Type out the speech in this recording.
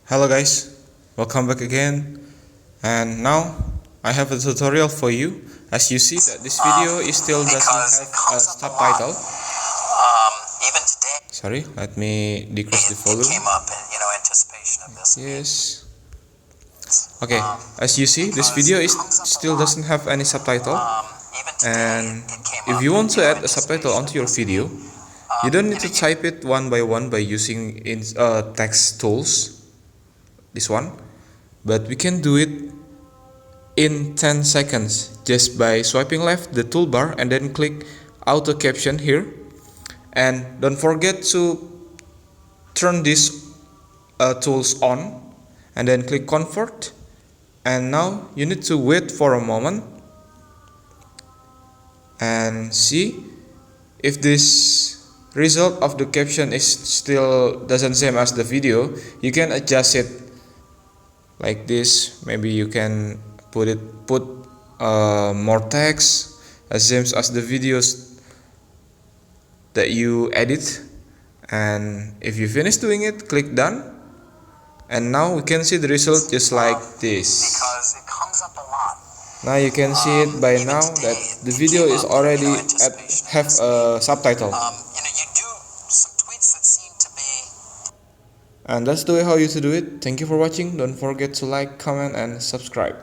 Hello guys, welcome back again. And now I have a tutorial for you. As you see that this video is still doesn't have a subtitle. Even today, Sorry, let me decrease the volume. it came up in anticipation of this. Yes. Okay, as you see, this video is still doesn't have any subtitle. Even today, And it came if up you want to in add a subtitle anticipation onto of your this. video, you don't need to type it one by one by using text tools. This one, but we can do it in 10 seconds just by swiping left the toolbar and then click auto caption here, and don't forget to turn these tools on and then click convert. And now you need to wait for a moment and see if this result of the caption is still doesn't same as the video. You can adjust it like this. Maybe you can put more text as same as the videos that you edit. And if you finish doing it, click done, and now we can see the result just like this. Because it comes up a lot. Now you can see it by now that the video is already have a subtitle. You do some tweets that seem to be. And that's the way how you to do it. Thank you for watching. Don't forget to like, comment, and subscribe.